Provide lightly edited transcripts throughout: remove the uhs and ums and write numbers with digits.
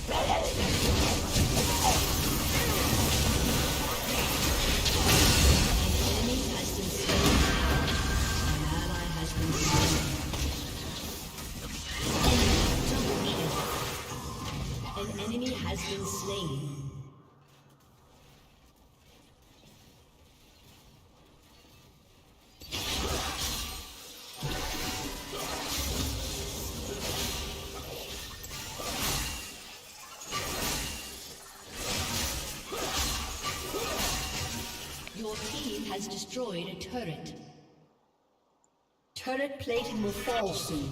An enemy has been slain. Your team has destroyed a turret. Turret plating will fall soon.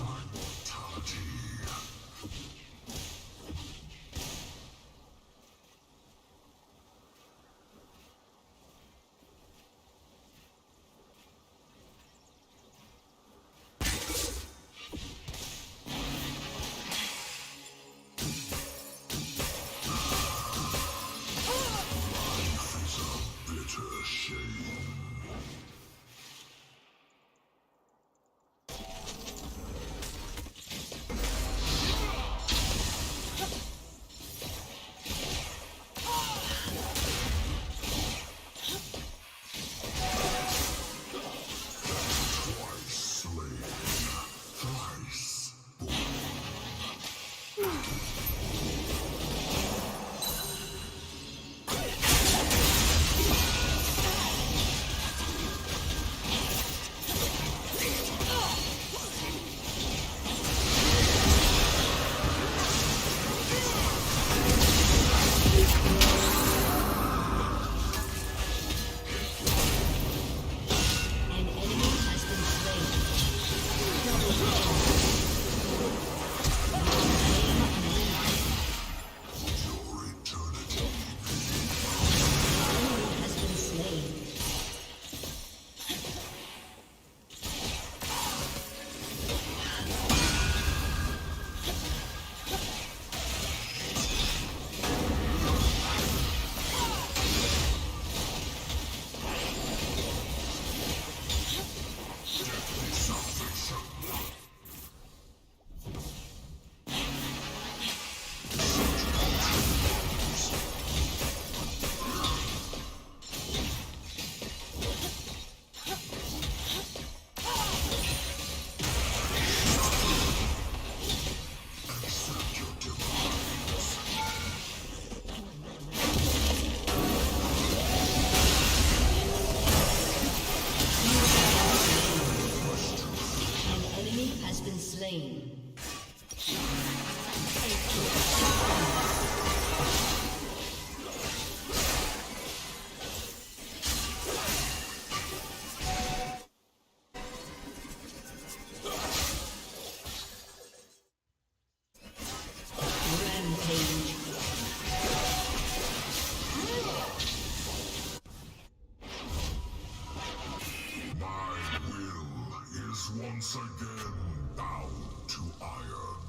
Once again bound to iron.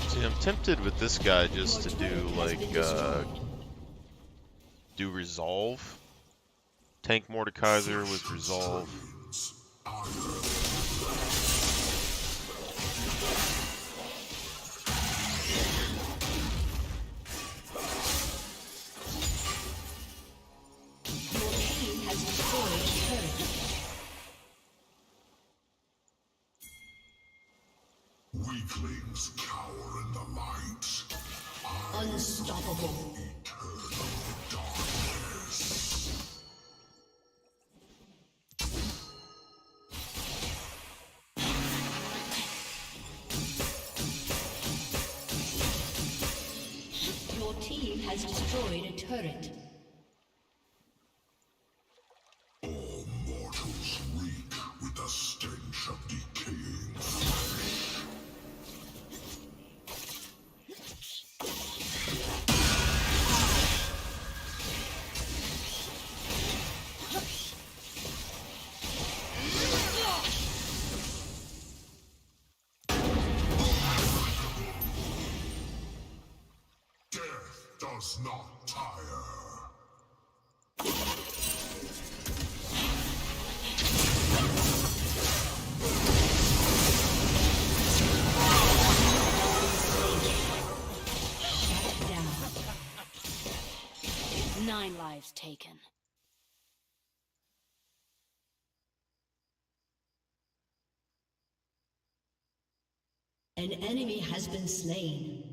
See, I'm tempted with this guy just to do like do resolve. Tank Mordekaiser with resolve. Weaklings cower in the light. Unstoppable. Eternal darkness. Your team has destroyed a turret. All mortals reek with the stench of decaying flesh. Death does not tire. lives taken. An enemy has been slain.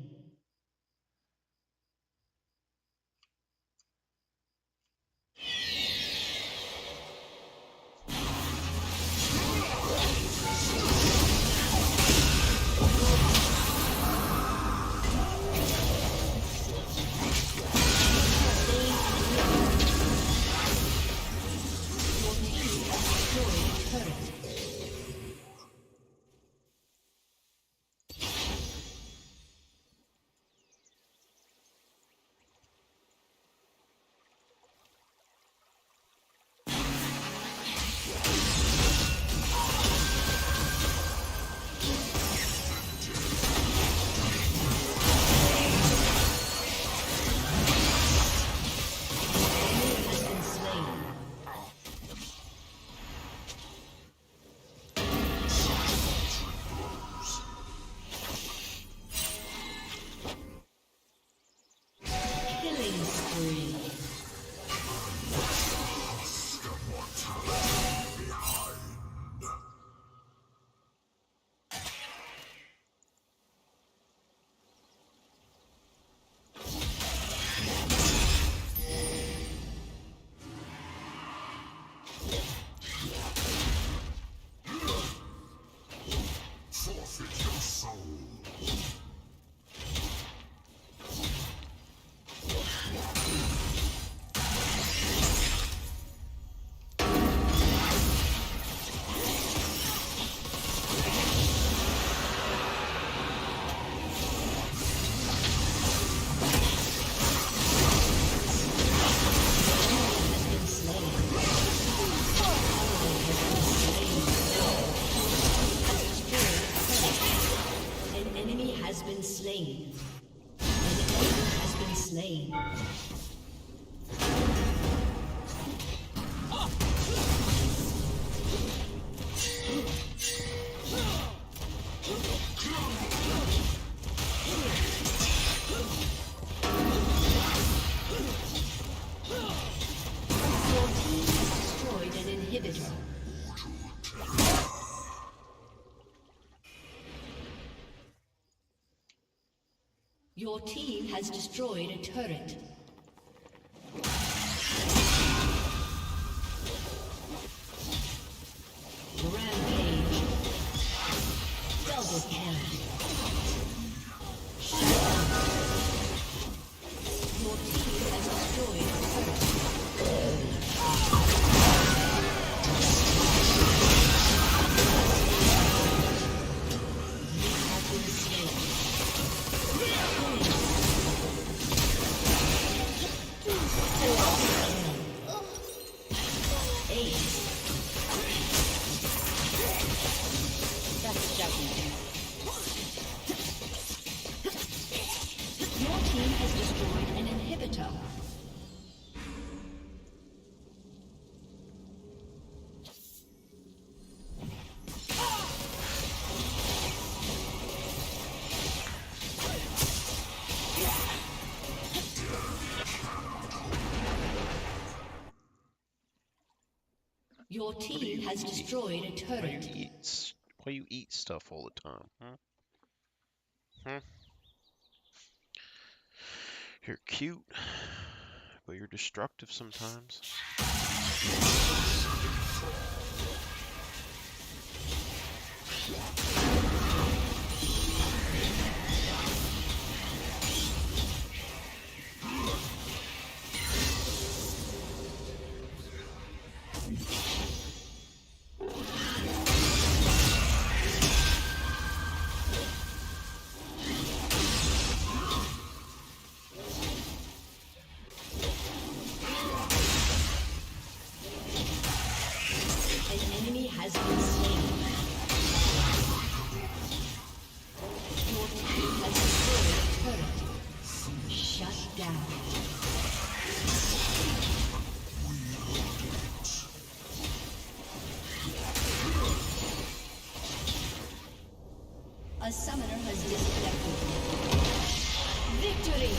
Your team has destroyed a turret. Rampage. Double kill. Shut down. Your team has destroyed a turret. Your team has destroyed a turret. Why you eat stuff all the time, huh? You're cute, but you're destructive sometimes. A summoner has disconnected. Victory!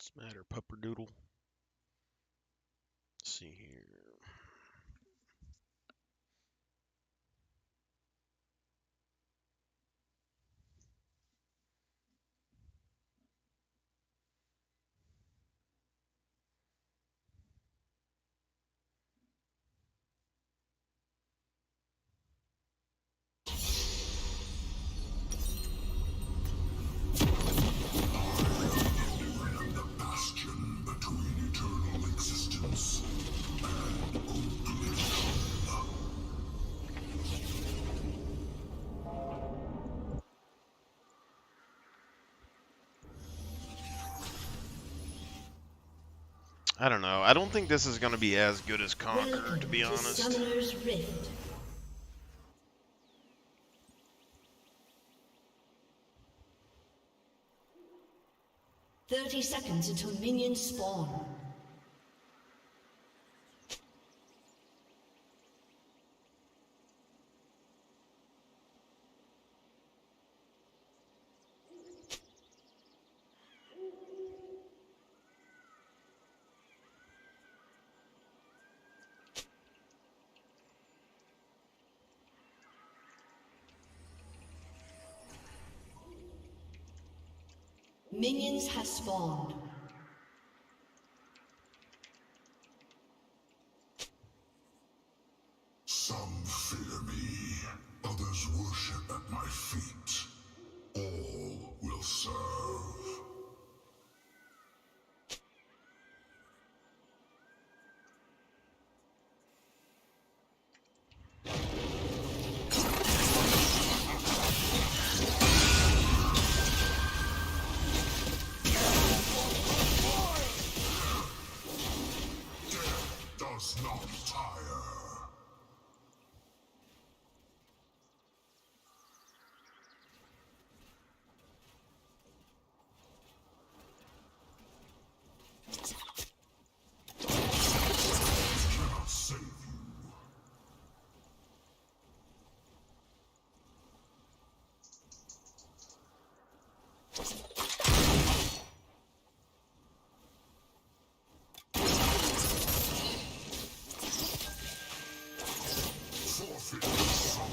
What's the matter, Pupperdoodle? Let's see here. Bastion between eternal existence and oblivion. I don't know. I don't think this is going to be as good as Conqueror, to be honest. Summoner's Rift. "30 seconds until minions spawn." Minions have spawned. Some fear me, others worship at my feet. All will serve. Death does not tire. Cannot save you. Forfeit your soul.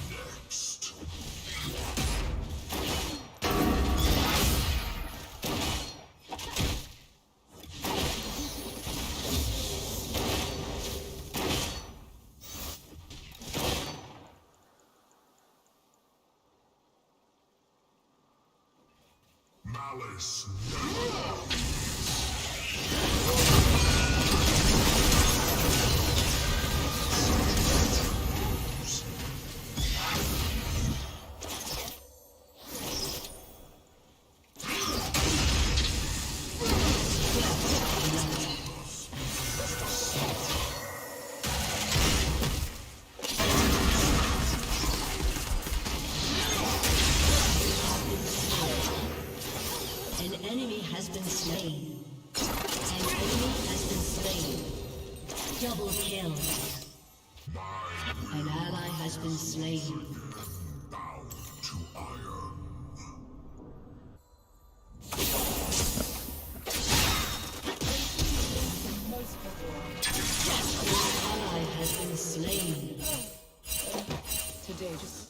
Next. Malice never. An enemy has been slain. An enemy has been slain. Double kill. An ally has been slain. Bound to iron. An ally has been slain. Today, just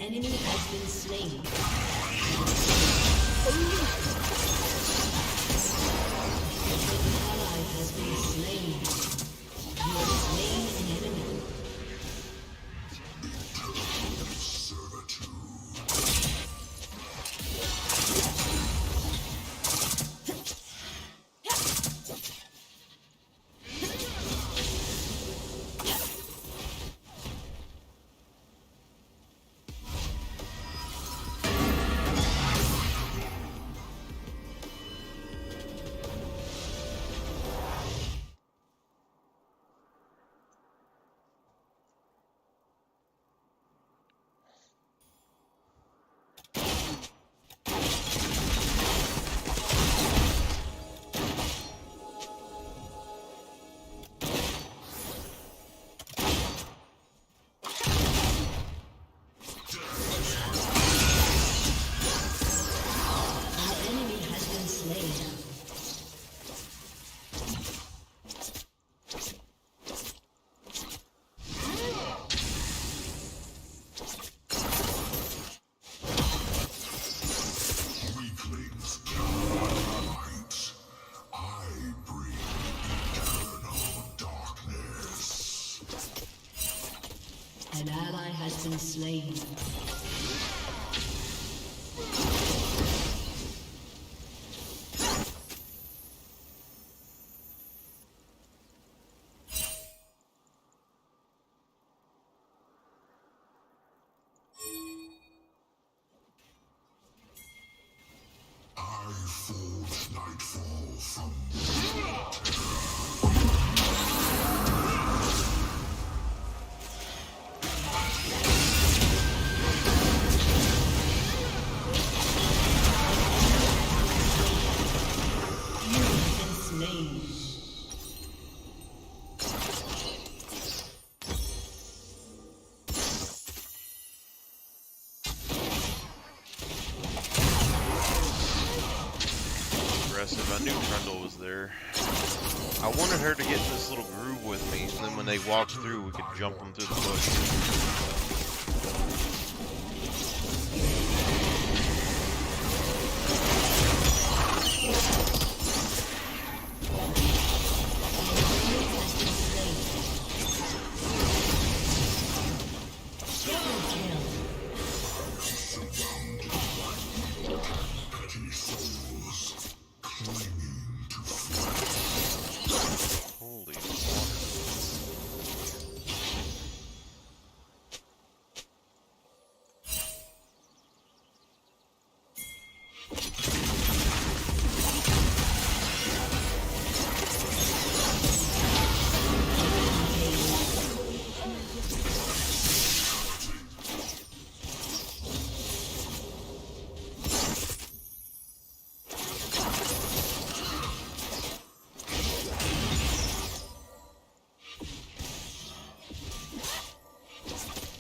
enemy has been slain. An ally has been slain. You have slain an enemy. An ally has been slain. I forge nightfall from I knew Trundle was there. I wanted her to get in this little groove with me, and then when they walked through, we could jump them through the bush. Holy water.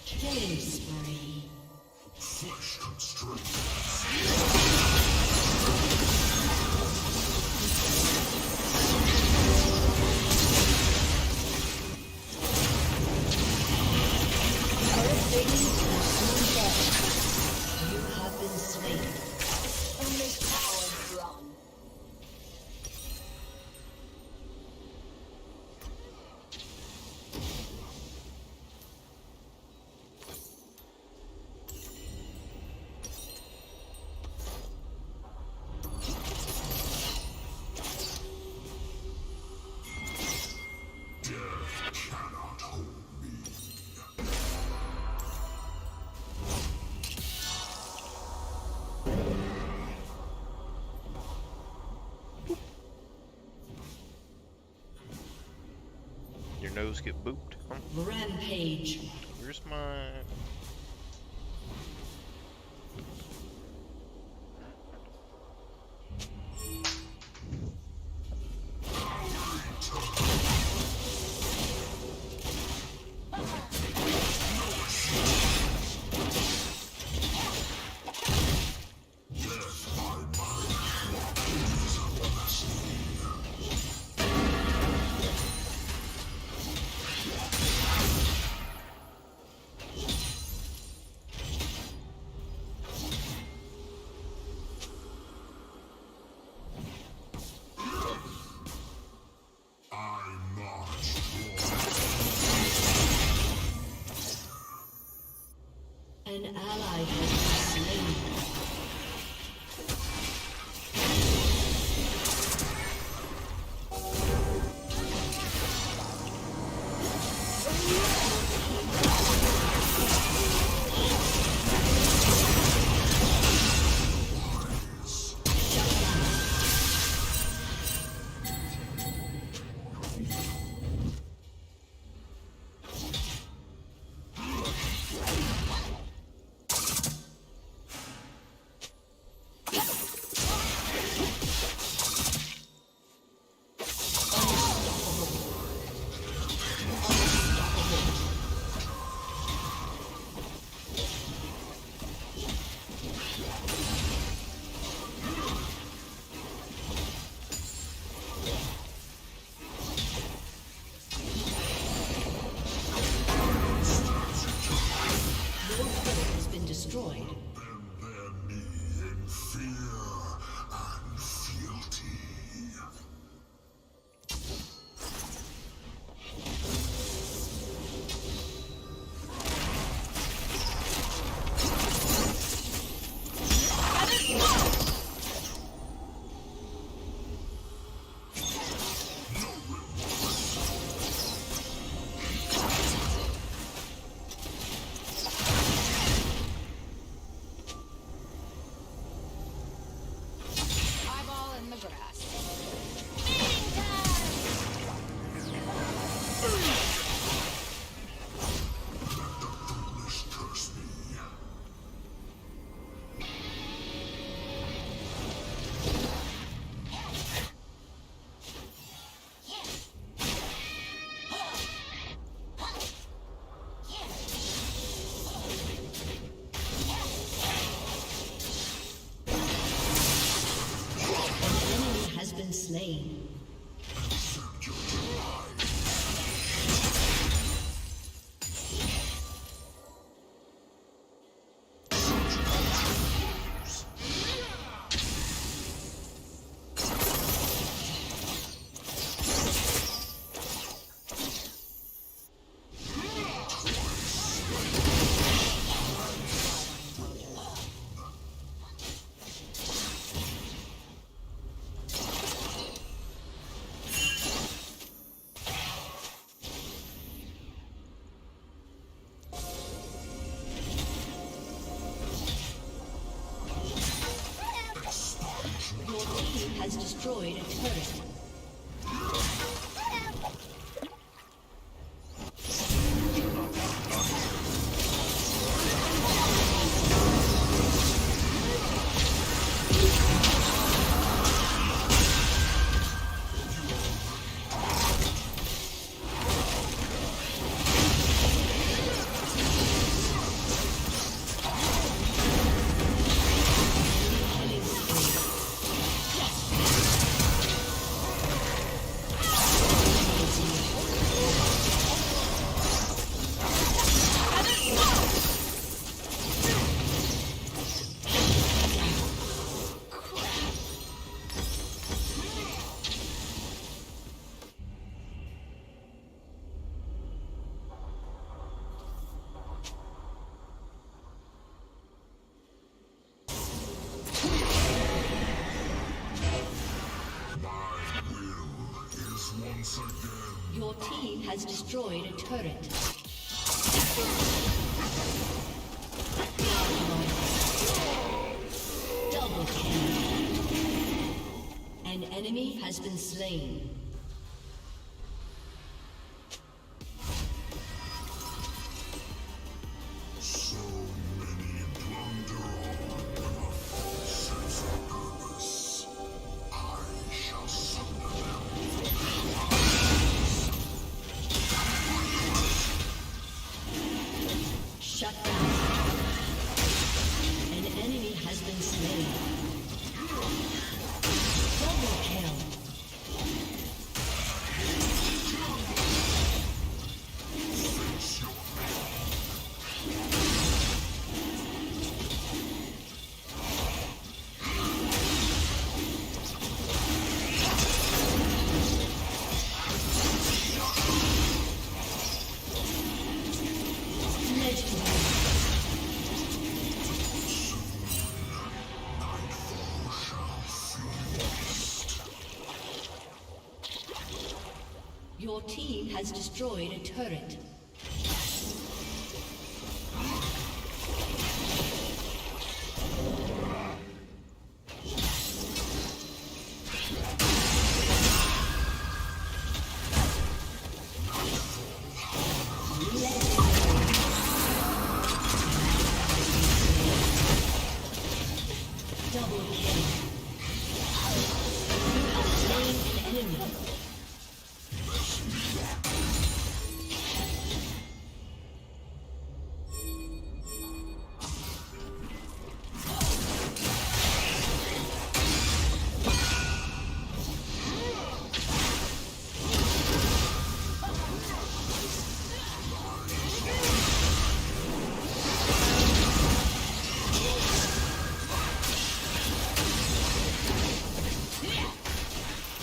Killing spree. flesh constraint. You have been slain. Only cowards run. Death cannot hold me. Your nose get booped? Huh? Rampage. Where's my... slain. Bend their knee in fear and fealty. Eyeball in the grass. Foolish curse me. An enemy has been slain. Accept your demise. Your team has destroyed a turret. Once again. Your team has destroyed a turret. Double kill. An enemy has been slain. So many blunder on with a false sense of purpose. I shall sunder them from their lives. Shut down. An enemy has been slain. Double kill. team has destroyed a turret. Double kill. You have slain an enemy.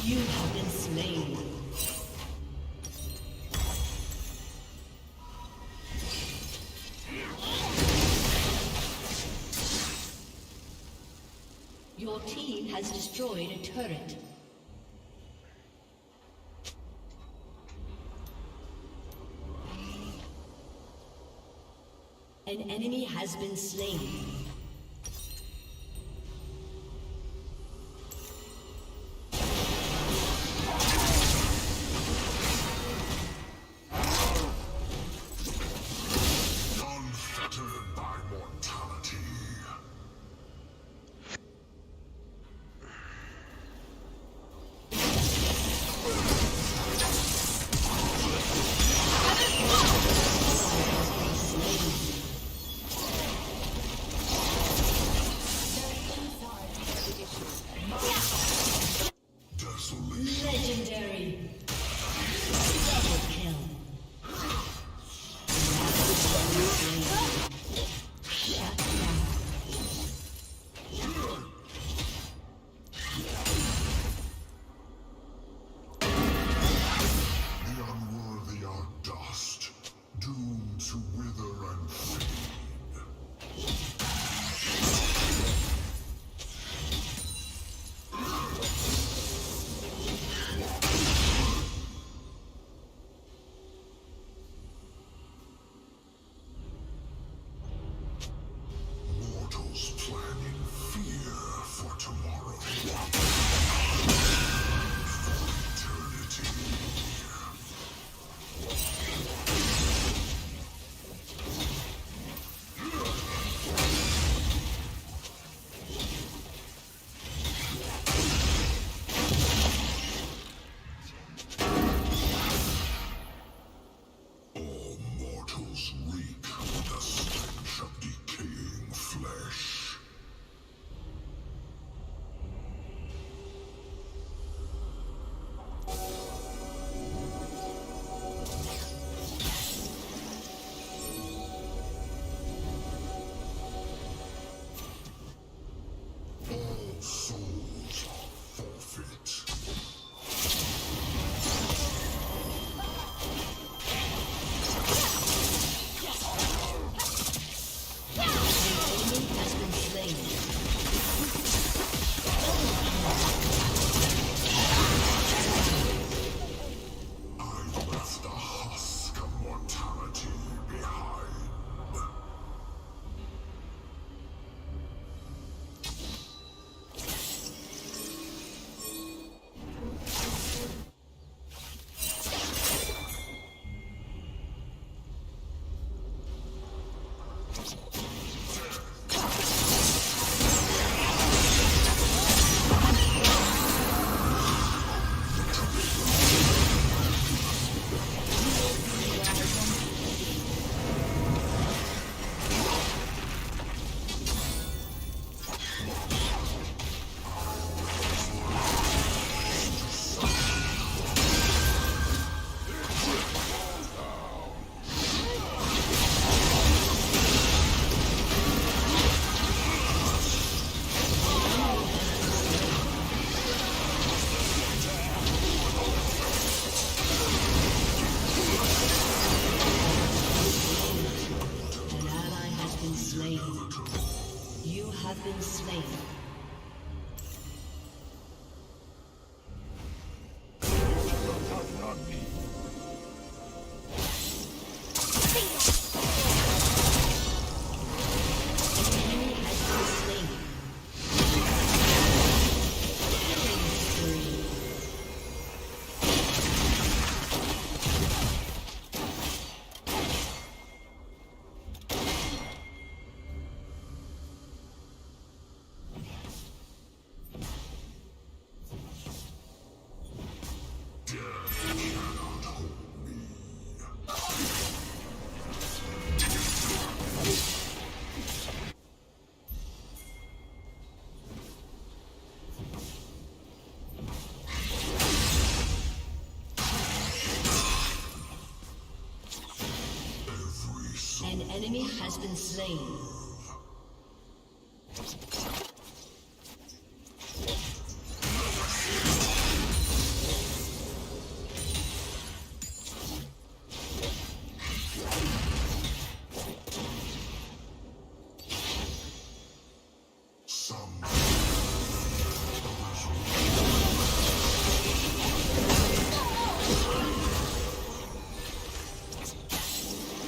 You have been slain. Your team has destroyed a turret. An enemy has been slain. Unfettered by mortality. Desolation. Legendary. Double kill. Shut down. The unworthy are dust, doomed to wither and fade. Mortals planning fear for tomorrow. For eternity. All mortals reek the stench of decaying flesh. All souls are forfeit. An enemy has been slain. I left a husk of mortality behind. An ally has been slain. You have been slain. enemy has been slain.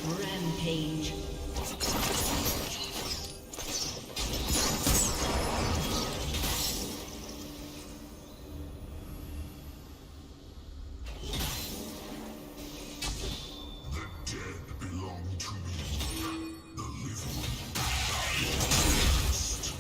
Rampage. The dead belong to me. The living first.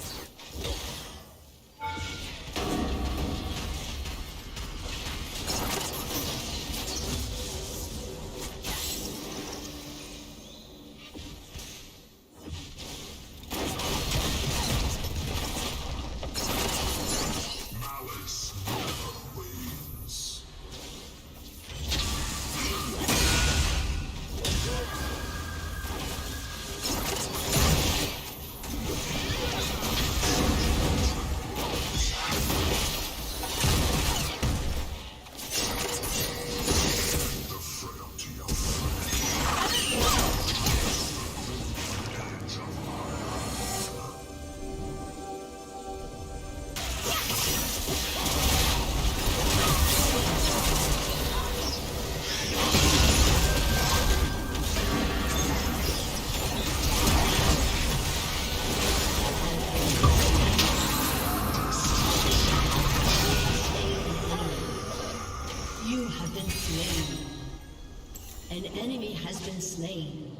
Malice never wanes. The frailty of edge of You have been slain. An enemy has been slain.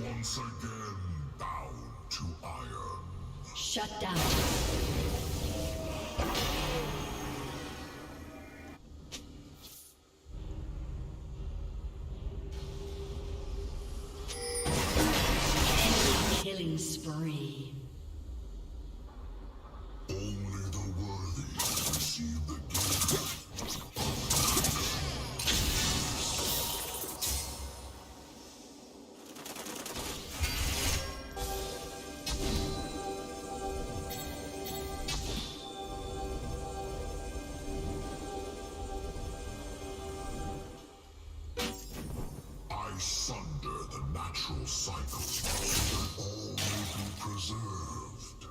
once again bound to iron. Shut down. Killing spree. Only the worthy receive the gift. I sunder the natural cycle so that all may be preserved.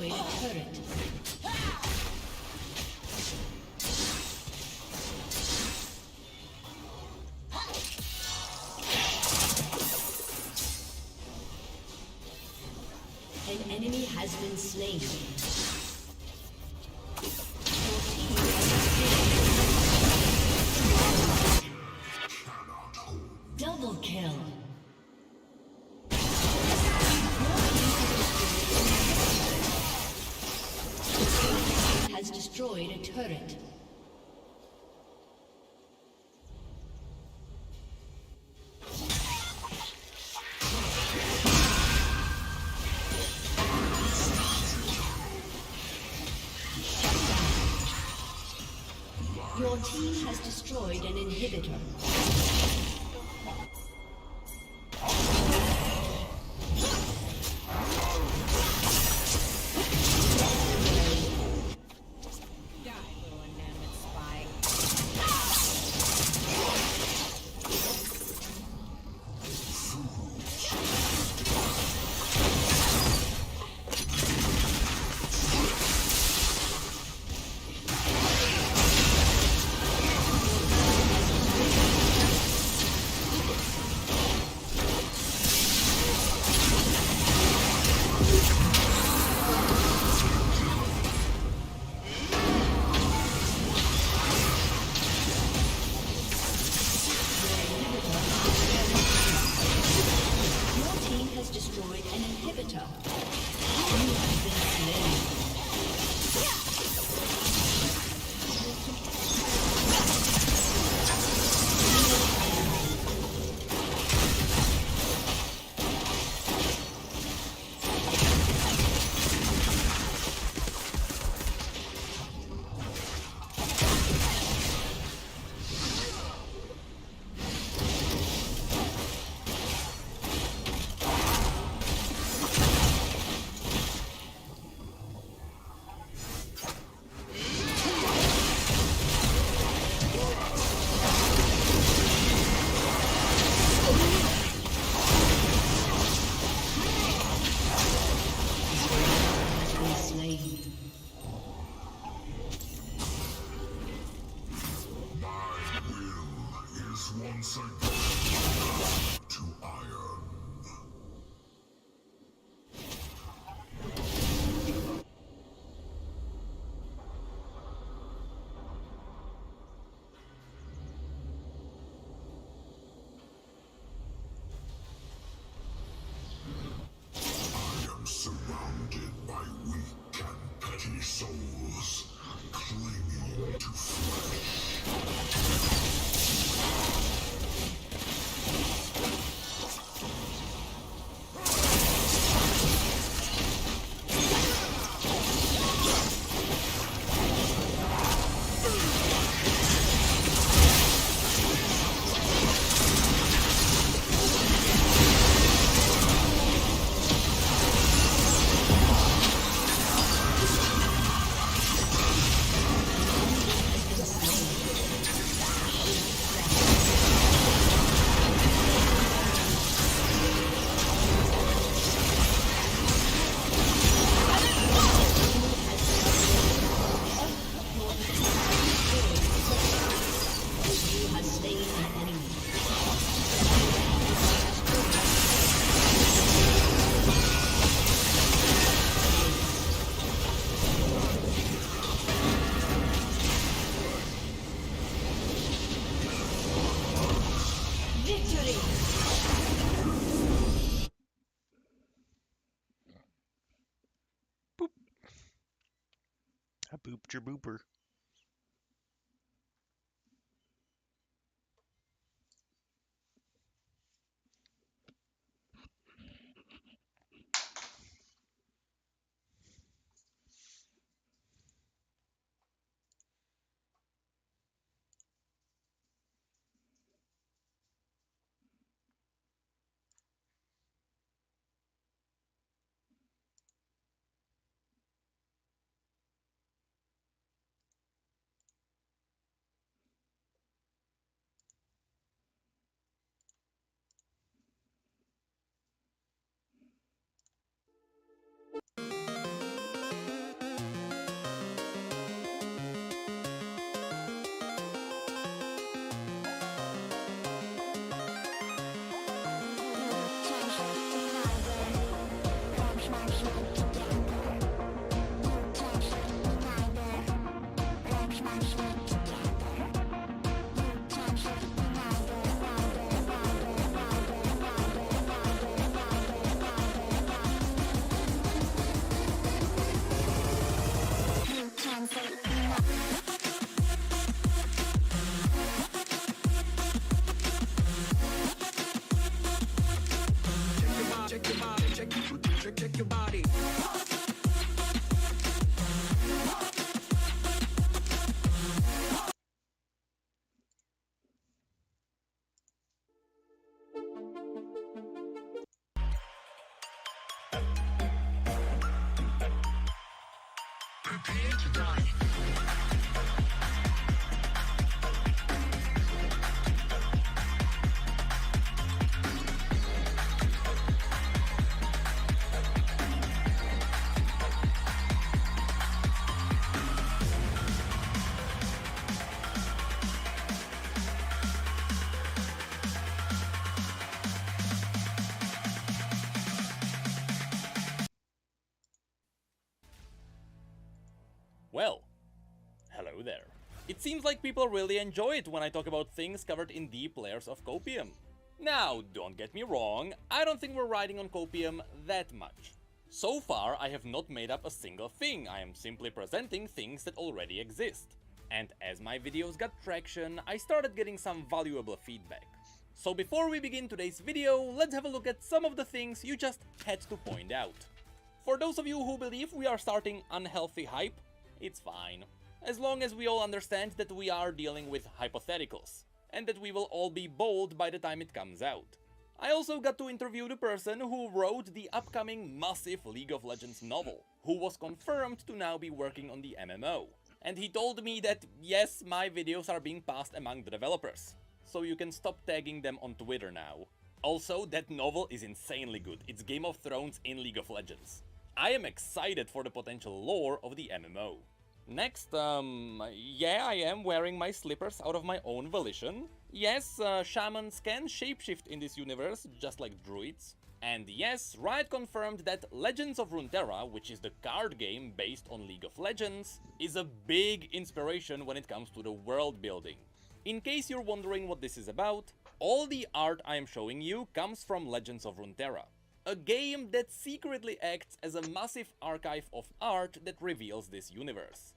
destroyed a turret. An enemy has been slain. Your team has double kill. Has destroyed a turret. Your team has destroyed an inhibitor. once again to iron. I am surrounded by weak and petty souls, clinging to flesh. I booped your booper. Prepare to run. Well, hello there. It seems like people really enjoy it when I talk about things covered in deep layers of copium. Now, don't get me wrong, I don't think we're riding on copium that much. So far, I have not made up a single thing, I am simply presenting things that already exist. And as my videos got traction, I started getting some valuable feedback. So before we begin today's video, let's have a look at some of the things you just had to point out. For those of you who believe we are starting unhealthy hype, it's fine. As long as we all understand that we are dealing with hypotheticals, and that we will all be bold by the time it comes out. I also got to interview the person who wrote the upcoming massive League of Legends novel, who was confirmed to now be working on the MMO. And he told me that yes, my videos are being passed among the developers, so you can stop tagging them on Twitter now. Also, that novel is insanely good, it's Game of Thrones in League of Legends. I am excited for the potential lore of the MMO. Next, yeah, I am wearing my slippers out of my own volition. Yes, shamans can shapeshift in this universe, just like druids. And yes, Riot confirmed that Legends of Runeterra, which is the card game based on League of Legends, is a big inspiration when it comes to the world building. In case you're wondering what this is about, all the art I am showing you comes from Legends of Runeterra, a game that secretly acts as a massive archive of art that reveals this universe.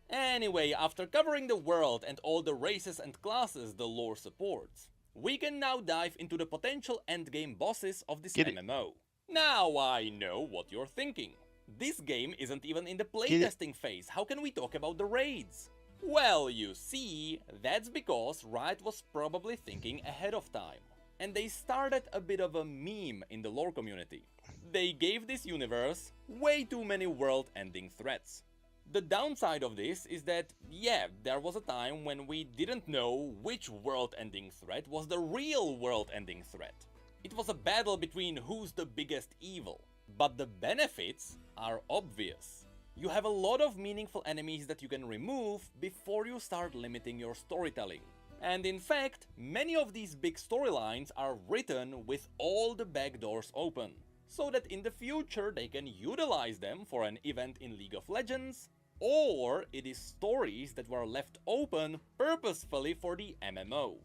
Anyway, after covering the world and all the races and classes the lore supports, we can now dive into the potential endgame bosses of this MMO. Now I know what you're thinking. This game isn't even in the playtesting phase, how can we talk about the raids? Well, you see, that's because Riot was probably thinking ahead of time. And they started a bit of a meme in the lore community. They gave this universe way too many world-ending threats. The downside of this is that, yeah, there was a time when we didn't know which world-ending threat was the real world-ending threat. It was a battle between who's the biggest evil. But the benefits are obvious. You have a lot of meaningful enemies that you can remove before you start limiting your storytelling. And in fact, many of these big storylines are written with all the back doors open, so that in the future they can utilize them for an event in League of Legends, or it is stories that were left open purposefully for the MMO.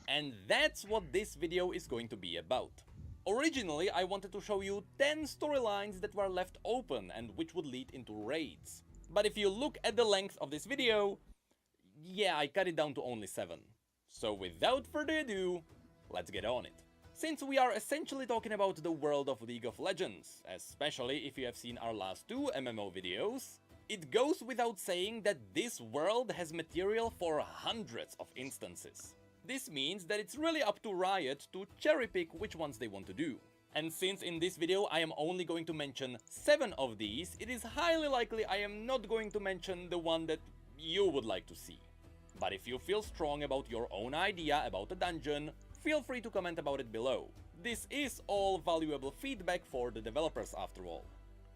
And that's what this video is going to be about. Originally, I wanted to show you 10 storylines that were left open and which would lead into raids. But if you look at the length of this video, yeah, I cut it down to only 7. So without further ado, let's get on it. Since we are essentially talking about the world of League of Legends, especially if you have seen our last 2 MMO videos, it goes without saying that this world has material for hundreds of instances. This means that it's really up to Riot to cherry pick which ones they want to do. And since in this video I am only going to mention 7 of these, it is highly likely I am not going to mention the one that you would like to see. But if you feel strong about your own idea about a dungeon, feel free to comment about it below. This is all valuable feedback for the developers after all.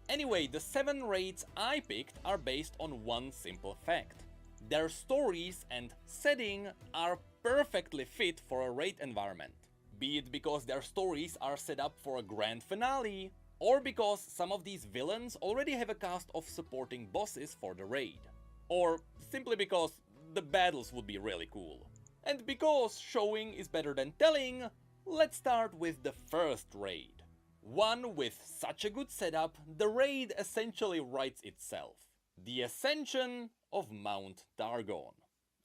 Anyway, the 7 raids I picked are based on one simple fact. Their stories and setting are perfectly fit for a raid environment. Be it because their stories are set up for a grand finale, or because some of these villains already have a cast of supporting bosses for the raid. Or simply because the battles would be really cool. And because showing is better than telling, let's start with the first raid. One with such a good setup, the raid essentially writes itself. The Ascension of Mount Targon.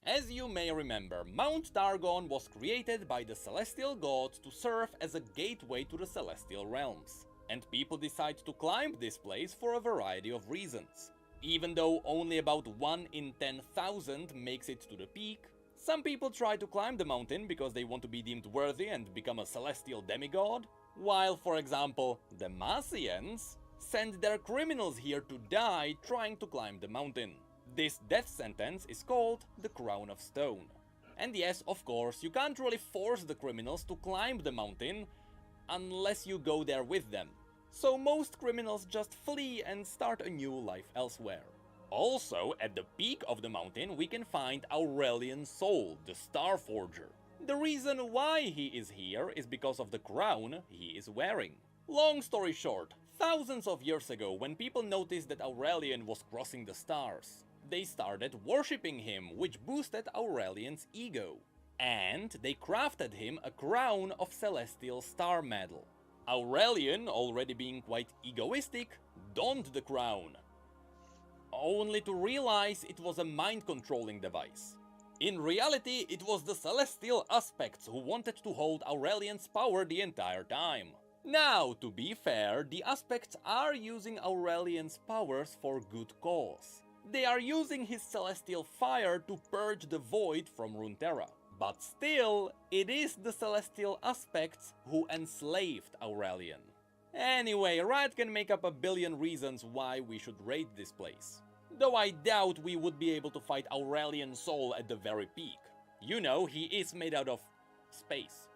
As you may remember, Mount Targon was created by the Celestial God to serve as a gateway to the Celestial Realms. And people decide to climb this place for a variety of reasons. Even though only about 1 in 10,000 makes it to the peak, some people try to climb the mountain because they want to be deemed worthy and become a celestial demigod, while, for example, the Demacians send their criminals here to die trying to climb the mountain. This death sentence is called the Crown of Stone. And yes, of course, you can't really force the criminals to climb the mountain unless you go there with them. So most criminals just flee and start a new life elsewhere. Also, at the peak of the mountain, we can find Aurelian Sol, the Star Forger. The reason why he is here is because of the crown he is wearing. Long story short, thousands of years ago, when people noticed that Aurelian was crossing the stars, they started worshipping him, which boosted Aurelian's ego. And they crafted him a crown of celestial star metal. Aurelian, already being quite egoistic, donned the crown, only to realize it was a mind-controlling device. In reality, it was the celestial aspects who wanted to hold Aurelian's power the entire time. Now, to be fair, the aspects are using Aurelian's powers for good cause. They are using his celestial fire to purge the void from Runeterra. But still, it is the celestial aspects who enslaved Aurelian. Anyway, Riot can make up a billion reasons why we should raid this place. Though I doubt we would be able to fight Aurelian Sol at the very peak. You know, he is made out of space.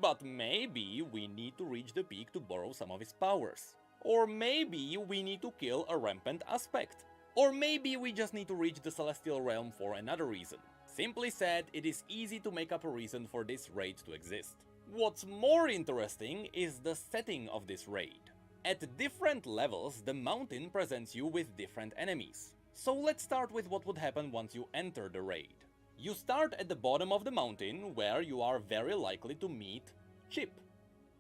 But maybe we need to reach the peak to borrow some of his powers. Or maybe we need to kill a rampant aspect. Or maybe we just need to reach the Celestial Realm for another reason. Simply said, it is easy to make up a reason for this raid to exist. What's more interesting is the setting of this raid. At different levels, the mountain presents you with different enemies. So let's start with what would happen once you enter the raid. You start at the bottom of the mountain, where you are very likely to meet Chip.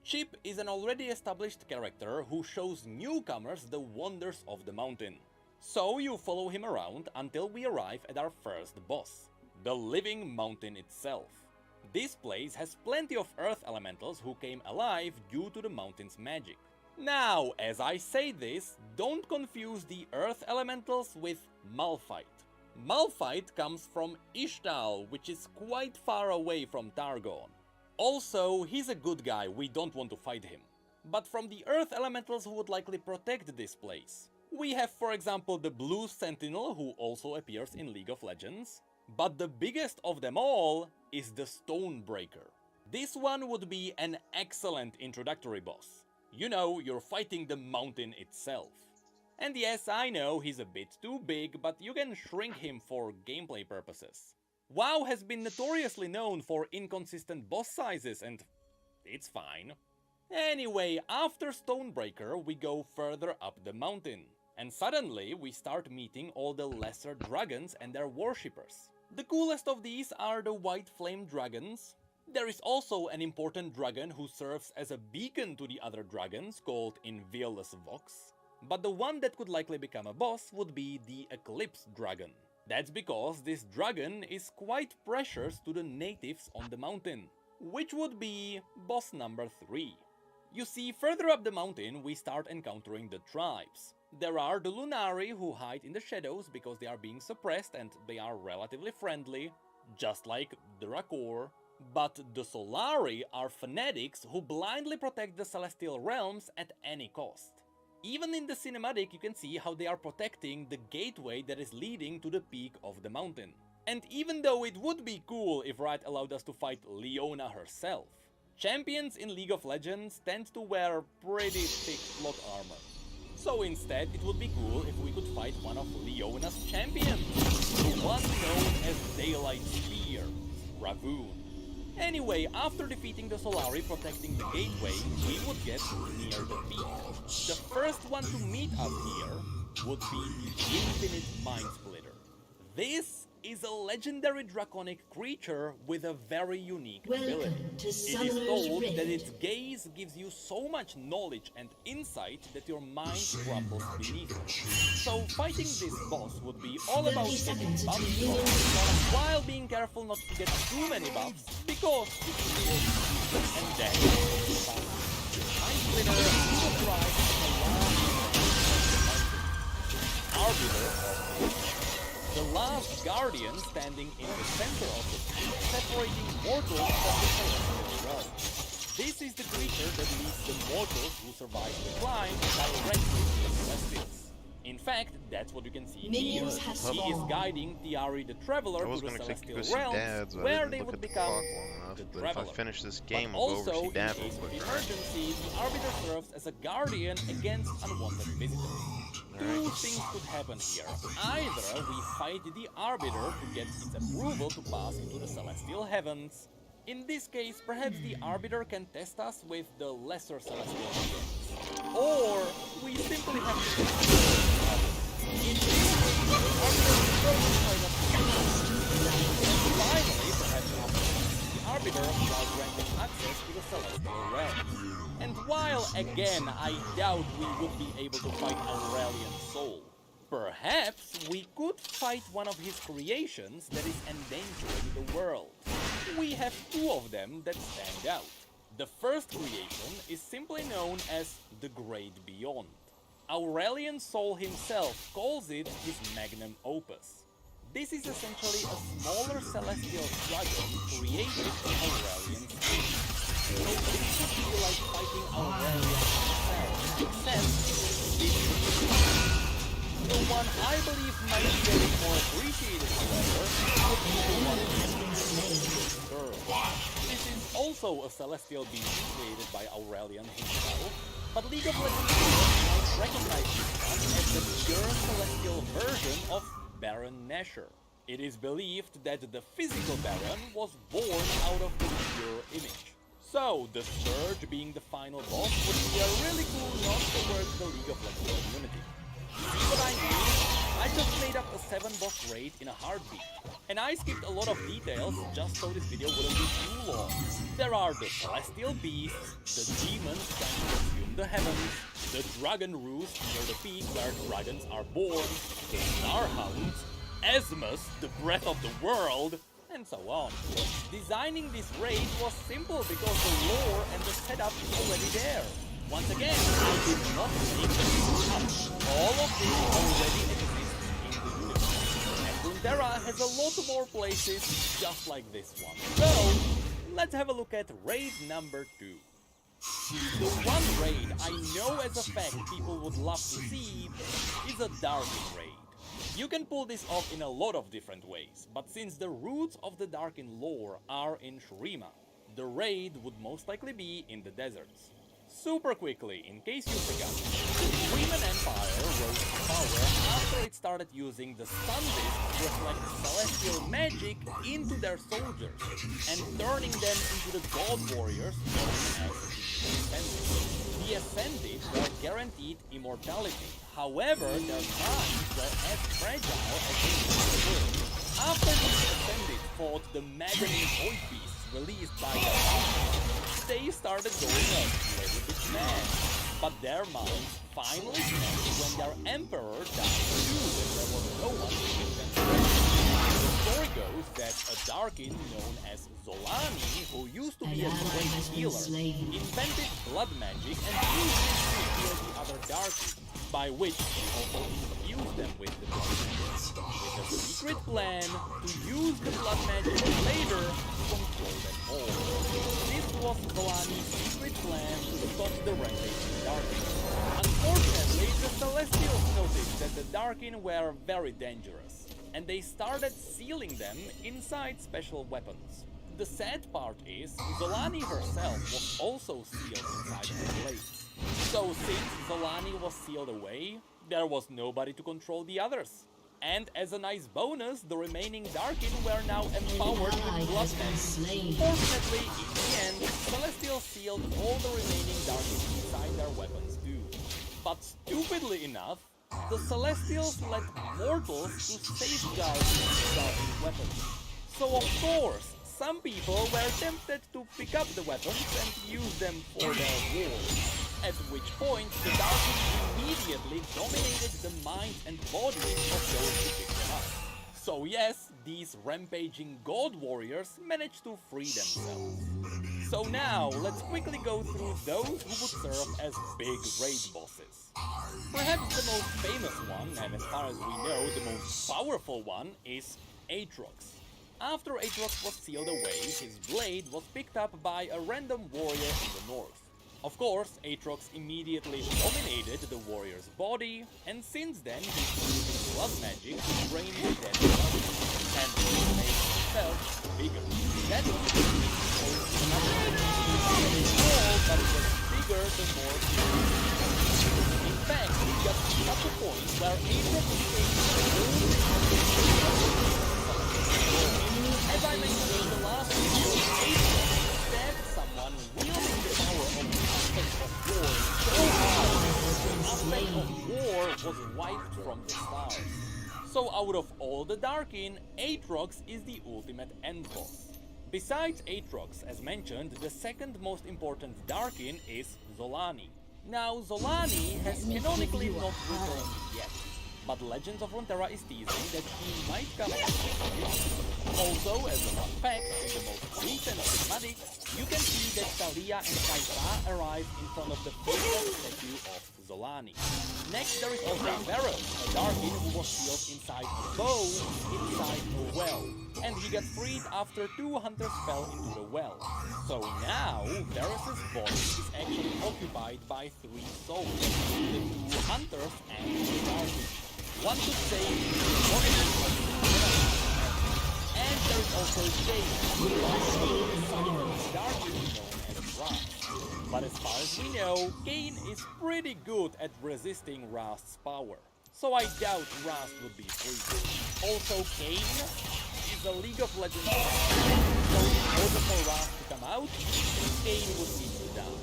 Chip is an already established character who shows newcomers the wonders of the mountain. So you follow him around until we arrive at our first boss, the living mountain itself. This place has plenty of earth elementals who came alive due to the mountain's magic. Now, as I say this, don't confuse the earth elementals with Malphite. Malphite comes from Ishtal, which is quite far away from Targon. Also, he's a good guy, we don't want to fight him. But from the earth elementals who would likely protect this place, we have, for example, the Blue Sentinel, who also appears in League of Legends. But the biggest of them all is the Stonebreaker. This one would be an excellent introductory boss. You know, you're fighting the mountain itself. And yes, I know he's a bit too big, but you can shrink him for gameplay purposes. WoW has been notoriously known for inconsistent boss sizes, and it's fine. Anyway, after Stonebreaker, we go further up the mountain. And suddenly, we start meeting all the lesser dragons and their worshippers. The coolest of these are the White Flame Dragons. There is also an important dragon who serves as a beacon to the other dragons, called Inviolus Vox. But the one that could likely become a boss would be the Eclipse Dragon. That's because this dragon is quite precious to the natives on the mountain, which would be boss number 3. You see, further up the mountain we start encountering the tribes. There are the Lunari who hide in the shadows because they are being suppressed and they are relatively friendly, just like the Rakor. But the Solari are fanatics who blindly protect the Celestial Realms at any cost. Even in the cinematic you can see how they are protecting the gateway that is leading to the peak of the mountain. And even though it would be cool if Riot allowed us to fight Leona herself, champions in League of Legends tend to wear pretty thick plot armor. So instead, it would be cool if we could fight one of Leona's champions, the one known as Daylight Spear, Ravoon. Anyway, after defeating the Solari protecting the gateway, we would get near the peak. The first one to meet us here would be the Infinite Mind Splitter. This is a legendary draconic creature with a very unique ability. It is told that its gaze gives you so much knowledge and insight that your mind crumbles beneath it. So fighting this boss would be all about getting buffs while being careful not to get too many buffs, because it's real. And then Mind Splitter will drive the Arbiter of the last guardian standing in the center of the peak, separating mortals from the celestial realm. This is the creature that leads the mortals who survive the climb directly to the Celestials. In fact, that's what you can see Minions here. have He is spawned. guiding Tiari the Traveler I was to the gonna take Celestial go see Realms, Dad's, but I where didn't they look would at the become clock long enough. the But if Traveler. I finish this But game, I'll go over also, see in Dad real case of quick. Alright. emergency, the Arbiter serves as a guardian against unwanted visitors. Two things could happen here. Either we fight the Arbiter to get its approval to pass into the Celestial Heavens. In this case, perhaps the Arbiter can test us with the lesser Celestial Heavens. Or we simply have to in this case, the Arbiter is kind of finally, perhaps the Arbiter shall grant us access to the Celestial Realm. And while, again, I doubt we would be able to fight Aurelian's soul, perhaps we could fight one of his creations that is endangering the world. We have two of them that stand out. The first creation is simply known as the Great Beyond. Aurelian's soul himself calls it his magnum opus. This is essentially a smaller celestial dragon created in Aurelian's image. So this would be like fighting Aurelian himself, except this the one I believe might be a bit more appreciated, however, would be the one girl. This is also a celestial being created by Aurelian himself, but League of Legends might recognize this one as the pure celestial version of Baron Nashor. It is believed that the physical Baron was born out of the pure image. So, the Surge being the final boss would be a really cool nod towards the League of Legends community. See what I mean? I just made up a 7-boss raid in a heartbeat. And I skipped a lot of details just so this video wouldn't be too long. There are the Celestial Beasts, the Demons trying to consume the heavens, the Dragon Roost near the peak where dragons are born, the Starhounds, Esmus, the Breath of the World, and so on. Designing this raid was simple because the lore and the setup is already there. Once again, I did not make this up. All of this already exists in the universe. And Runeterra has a lot more places just like this one. So, let's have a look at raid number 2. The one raid I know as a fact people would love to see is a Darkin raid. You can pull this off in a lot of different ways, but since the roots of the Darkin lore are in Shurima, the raid would most likely be in the deserts. Super quickly, in case you forgot, the Freeman Empire rose to power after it started using the Sun Disk to reflect celestial magic into their soldiers, and turning them into the God Warriors known as the Ascended. The Ascended were guaranteed immortality, however their minds were as fragile as they were. After the Ascended fought the maddening void beasts released by the they started going a little bit mad, but their minds finally snapped when their emperor died too, and there was no one to keep them straight. The story goes that a Darkin known as Zolani, who used to be a great healer, invented blood magic and used it to heal the other Darkins, by which he also infused them with the blood magic, with a secret plan to use the blood magic later to control them all. This was Zolani's secret plan to stop the rampaging Darkin. Unfortunately, the Celestials noticed that the Darkin were very dangerous, and they started sealing them inside special weapons. The sad part is, Zolani herself was also sealed inside her blades. So since Zolani was sealed away, there was nobody to control the others. And as a nice bonus, the remaining Darkin were now empowered with blood magic. Fortunately, in the end, Celestial sealed all the remaining Darkin inside their weapons too. But stupidly enough, the Celestials let mortals to safeguard these Darkin weapons. So of course, some people were tempted to pick up the weapons and use them for their wars. At which point, the Darkins immediately dominated the minds and bodies of those who picked them up. So yes, these rampaging God Warriors managed to free themselves. So now, let's quickly go through those who would serve as big raid bosses. Perhaps the most famous one, and as far as we know, the most powerful one, is Aatrox. After Aatrox was sealed away, his blade was picked up by a random warrior in the north. Of course, Aatrox immediately dominated the warrior's body, and since then he's using blood magic to drain the dead blood, and make himself bigger. That was small, but it was bigger the more he grew. In fact, we got to such a point where Aatrox became as I mentioned in the last video, Aatrox stabbed someone wielding the power of the aspect of war so hard, the aspect of war was wiped from the stars. So out of all the Darkin, Aatrox is the ultimate end boss. Besides Aatrox, as mentioned, the second most important Darkin is Zolani. Now, Zolani has canonically not returned yet, but Legends of Runeterra is teasing that he might come back. Also, as a fun fact, in the most recent cinematic, you can see that Talia and Kai'Sa arrive in front of the famous statue of Zolani. Next, there is also Varus, a Darkin who was sealed inside a bow, inside a well, and he got freed after 2 hunters fell into the well. So now, Varus's body is actually occupied by 3 souls, the 2 hunters and the Darkin. One could say, and there is also Jade, who is the Darkin known as Rast. But as far as we know, Kayn is pretty good at resisting Rast's power. So I doubt Rast would be free. Also, Kayn is a League of Legends player, so in order for Rast to come out, Kayn would need to die.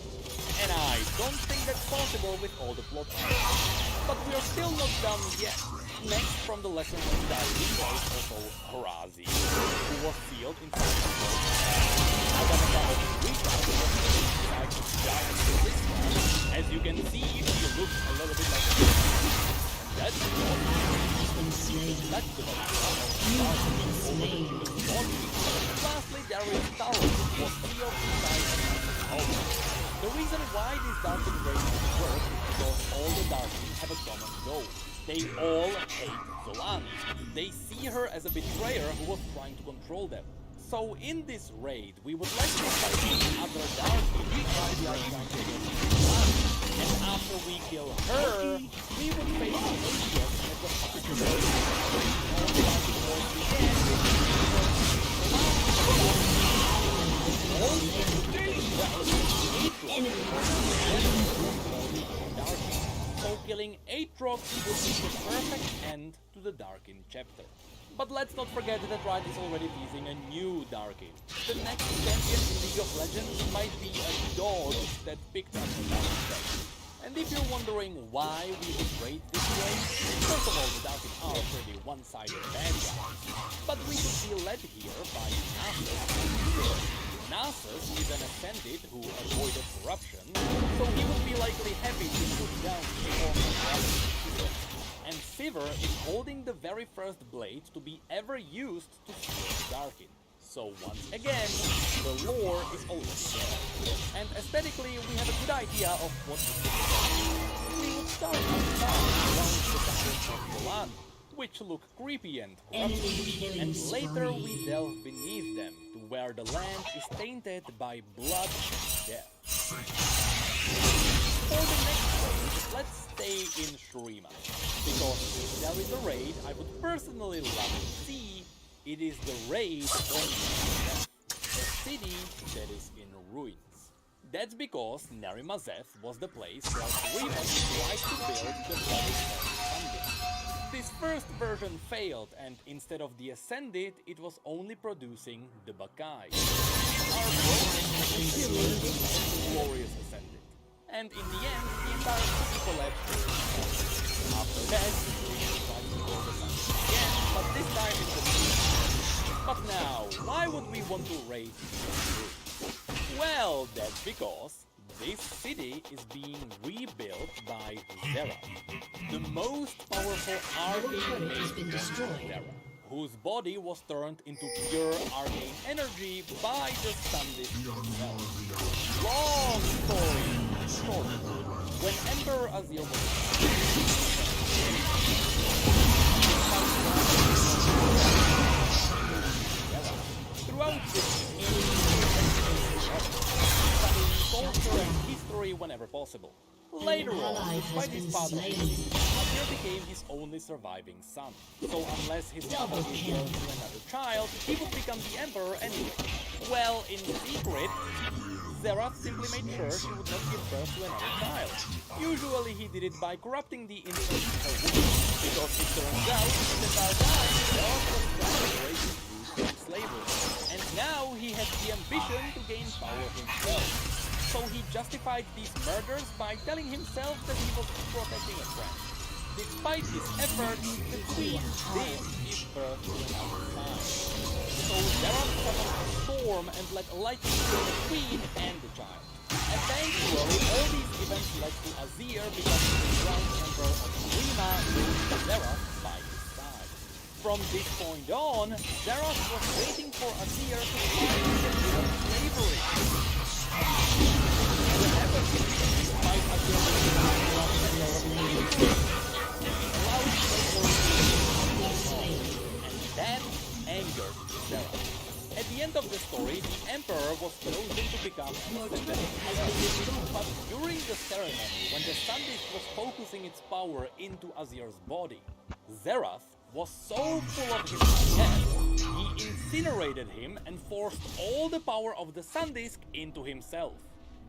And I don't think that's possible with all the plot points. But we are still not done yet. Next, from the Lesson of Darkin, there is also Horazi, who was sealed inside the boat. I got a couple of recap who was sealed inside the giant Ballista. As you can see, he looks a little bit like a that's because that's the Ballista of Darkin over the human body. And lastly, there is Taro, who was sealed inside the house. The reason why these Darkin races work is because all the Darkin have a common goal. They all hate Zolani. They see her as a betrayer who was trying to control them. So in this raid, we would like to fight the other Darkin while we are trying to get Zolani. And after we kill her, we would face Aatrox as the final raid. All the Darkin wars we get so killing Aatrox would be the perfect end to the Darkin chapter. But let's not forget that Riot is already teasing a new Darkin. The next champion in League of Legends might be a dog that picked up the Darkin tag. And if you're wondering why we would rate this way, first of all, the Darkin are pretty one-sided bad guys. But we could be led here by Nasus. Nasus is an ascended who avoided corruption, so he would be likely happy to put down the former brother. And Sivir is holding the very first blade to be ever used to kill Darkin. So once again, the lore is already there. And aesthetically, we have a good idea of what to do. We would start around the Darkins of Golan, which look creepy and corrupted, and later we delve beneath them to where the land is tainted by blood and death. For the next raid, let's stay in Shurima, because if there is a raid I would personally love to see, it is the raid on Mazeth, a city that is in ruins. That's because Mazeth was the place where Shurima tried to build the very first Sunday. This first version failed, and instead of the Ascended, it was only producing the Bakai. Our glorious Ascended. And in the end, the entire city collapsed. After that, we tried to build the Sunday again, but this time in the city. But now, why would we want to raid this? Well, that's because this city is being rebuilt by Zera, the most powerful arcane mage in Runeterra, whose body was turned into pure arcane energy by the Sundis himself. Long story short, when Emperor Azir was throughout this culture and history possible. Later on, despite his father's wishes, Azir became his only surviving son. So unless his mother gave birth to another child, he would become the emperor anyway. Well, in secret, Xerath simply made sure she would not give birth to another child. Usually he did it by corrupting the infant in her womb, because it turns out that the entire time Xerath was trying to break his roots from slavery. And now he has the ambition to gain power himself. So he justified these murders by telling himself that he was protecting a friend. Despite his efforts, the queen did give birth to another child. So Xerath summoned a storm and let lightning kill the queen and the child. Eventually, all these events led to Azir becoming the crown emperor of Rima with Xerath by his side. From this point on, Xerath was waiting for Azir to finally get rid of slavery. And that angered Xerath. At the end of the story, the Emperor was chosen to become an ascendant. But during the ceremony, when the Sun Disk was focusing its power into Azir's body, Xerath was so full of his he incinerated him and forced all the power of the Sun Disk into himself.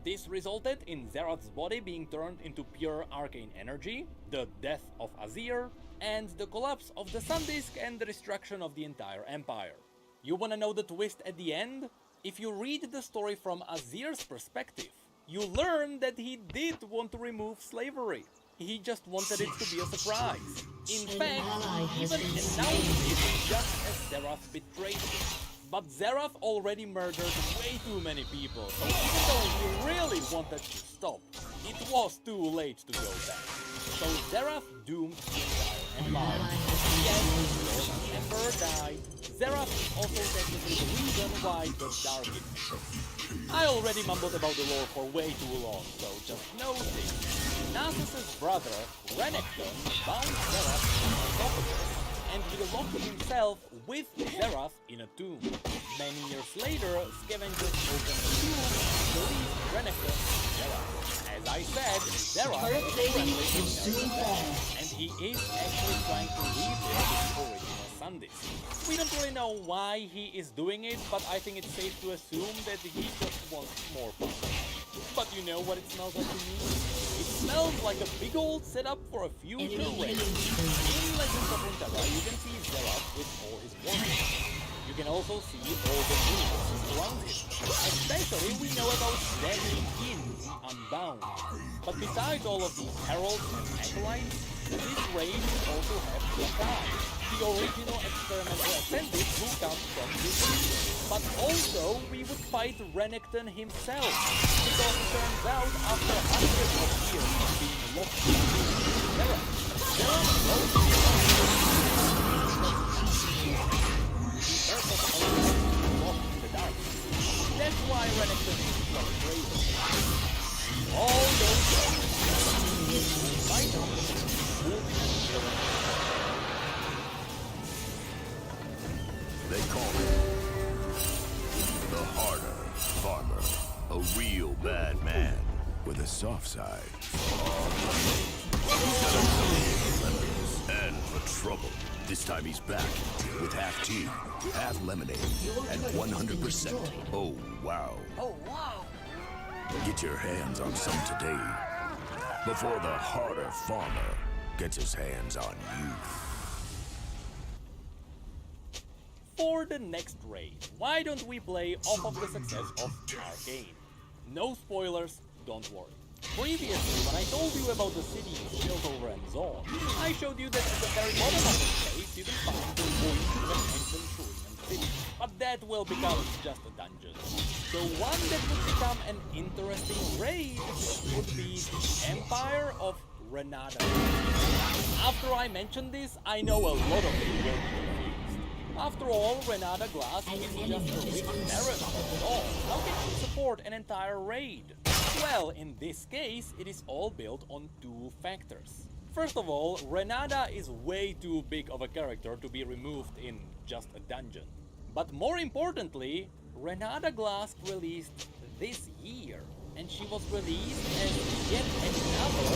This resulted in Xerath's body being turned into pure arcane energy, the death of Azir, and the collapse of the Sun Disk and the destruction of the entire empire. You wanna know the twist at the end? If you read the story from Azir's perspective, you learn that he did want to remove slavery. He just wanted it to be a surprise. In fact, he even announced it just as Xerath betrayed him. But Xerath already murdered way too many people, so even though he really wanted to stop, it was too late to go back. So Xerath doomed the entire empire. Yes, the emperor died. Xerath is also technically the reason why the Dark exists. I already mumbled about the lore for way too long, so just know this. Nasus's brother, Renekton, bound Xerath in a sarcophagus, and he locked himself with Xerath in a tomb. Many years later, scavengers opened the tomb and released Renekton and Xerath. As I said, Xerath is currently in and he is actually trying to rebuild the original Sun Disk. We don't really know why he is doing it, but I think it's safe to assume that he just wants more power. But you know what it smells like to me? It smells like a big old setup for a future raid. In Legends of Runeterra, you can see Xerath with all his warriors. You can also see all the universes around him. Especially we know about Danny in Unbound. But besides all of these heralds and acolytes, this raid will also have Lakai, the original experimental ascendant who comes from this region. But also, we would fight Renekton himself, because it turns out after hundreds of years of being locked into Xerath, Xerath knows the Earth was always lost in the dark. That's why Renekton is so brave. All those fight on They call him the harder farmer, a real bad man with a soft side. And for trouble. This time he's back with half tea, half lemonade, and 100%. Oh, wow. Oh, wow. Get your hands on some today before the harder farmer gets his hands on you. For the next raid, why don't we play off of the success of Arcane? No spoilers, don't worry. Previously, when I told you about the city Piltover and Zone, I showed you that at the very bottom of the space you can find the ruins of an ancient Shurian city. But that will become just a dungeon. The one that would become an interesting raid would be the Empire of Renada. After I mention this, I know a lot of you will be confused. After all, Renada Glass is just a rich barren of all. How can she support an entire raid? Well, in this case, it is all built on two factors. First of all, Renada is way too big of a character to be removed in just a dungeon. But more importantly, Renada Glass released this year. and she was released as yet another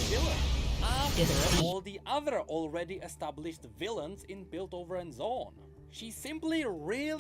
villain after all the other already established villains in Piltover and Zone. She simply really